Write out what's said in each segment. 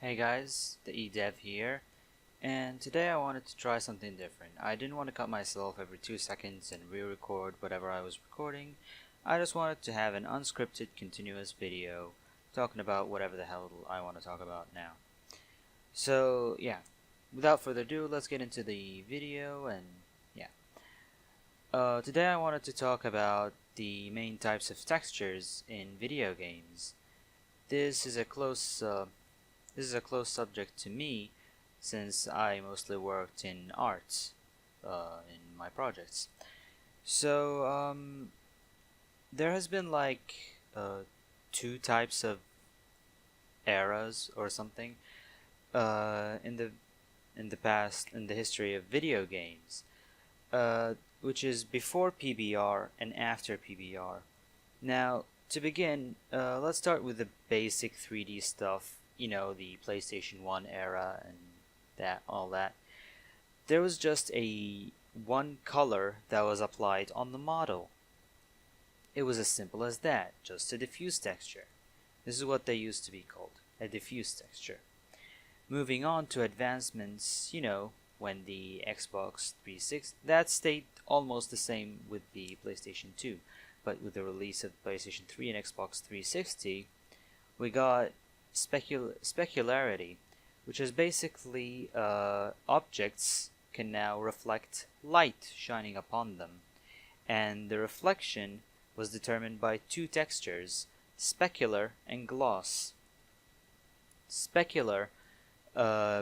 Hey guys, the eDev here, and today I wanted to try something different. I didn't want to cut myself every 2 seconds and re-record whatever I was recording. I just wanted to have an unscripted continuous video talking about whatever the hell I want to talk about now. So yeah, without further ado, let's get into the video and yeah. Today I wanted to talk about the main types of textures in video games. This is a close subject to me since I mostly worked in art in my projects. So there has been like two types of eras or something in the past in the history of video games, which is before PBR and after PBR. Now, to begin, let's start with the basic 3D stuff, the PlayStation 1 era and all that. There was just a one color that was applied on the model. It was as simple as that, just a diffuse texture. This is what they used to be called, a diffuse texture. Moving on to advancements, when the Xbox 360, that stayed almost the same with the PlayStation 2. But with the release of PlayStation 3 and Xbox 360, we got specularity, which is basically objects can now reflect light shining upon them, and the reflection was determined by two textures, specular and gloss. Specular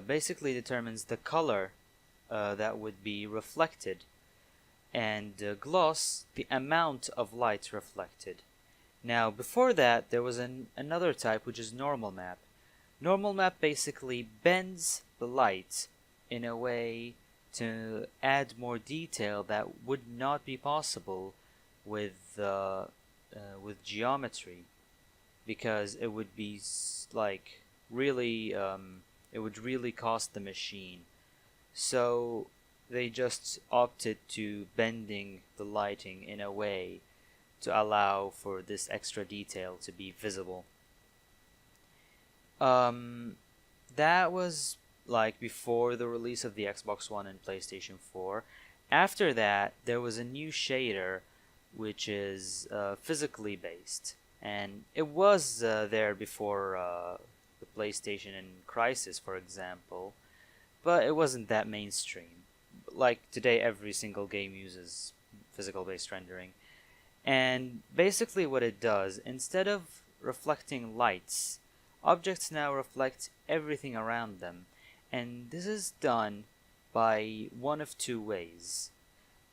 basically determines the color that would be reflected, and gloss the amount of light reflected. Now before that there was another type, which is normal map. Normal map basically bends the light in a way to add more detail that would not be possible with geometry, because it would be like really it would really cost the machine. So they just opted to bending the lighting in a way to allow for this extra detail to be visible. That was like before the release of the Xbox One and PlayStation 4. After that, there was a new shader which is physically based, and it was there before the PlayStation and Crysis, for example, but it wasn't that mainstream. Like today, every single game uses physical based rendering. And basically what it does, instead of reflecting lights, objects now reflect everything around them. And this is done by one of two ways.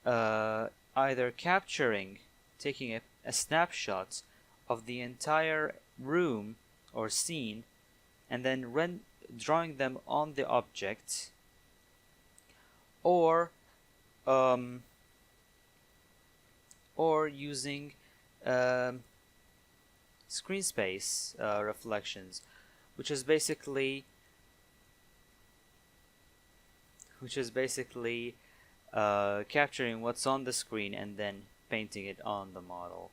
Either taking a snapshot of the entire room or scene, and then drawing them on the object, or using screen space reflections, which is basically capturing what's on the screen and then painting it on the model.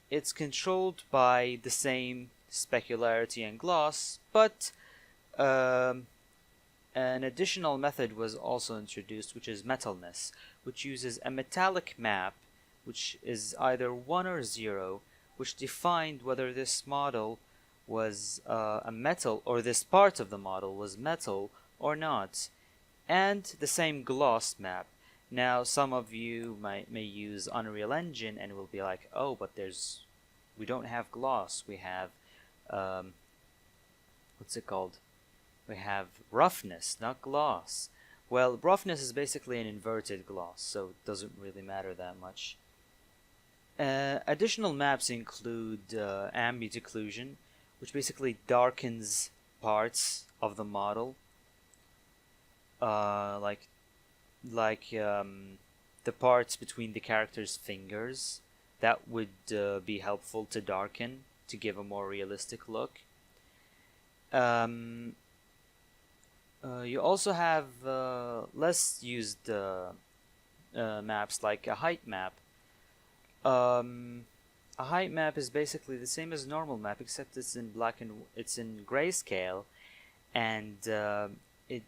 It's controlled by the same specularity and gloss, but an additional method was also introduced, which is metalness, which uses a metallic map, which is either 1 or 0, which defined whether this model was a metal, or this part of the model was metal or not, and the same gloss map. Now, some of you may use Unreal Engine and will be like, oh, but we don't have gloss, we have, what's it called? We have roughness, not gloss. Well, roughness is basically an inverted gloss, so it doesn't really matter that much. Additional maps include ambient occlusion, which basically darkens parts of the model, like the parts between the character's fingers. That would be helpful to darken to give a more realistic look. You also have less used maps, like a height map. A height map is basically the same as normal map, except it's in it's in grayscale, and it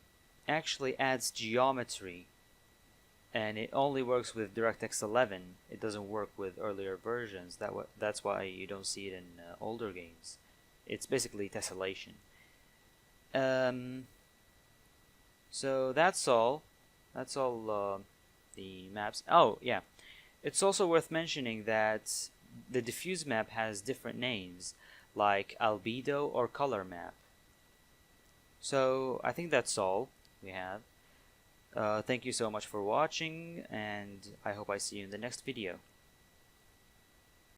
actually adds geometry, and it only works with DirectX 11. It doesn't work with earlier versions. That's why you don't see it in older games. It's basically tessellation. So that's all. That's all the maps. Oh yeah, it's also worth mentioning that the diffuse map has different names, like albedo or color map. So I think that's all we have. Thank you so much for watching, and I hope I see you in the next video.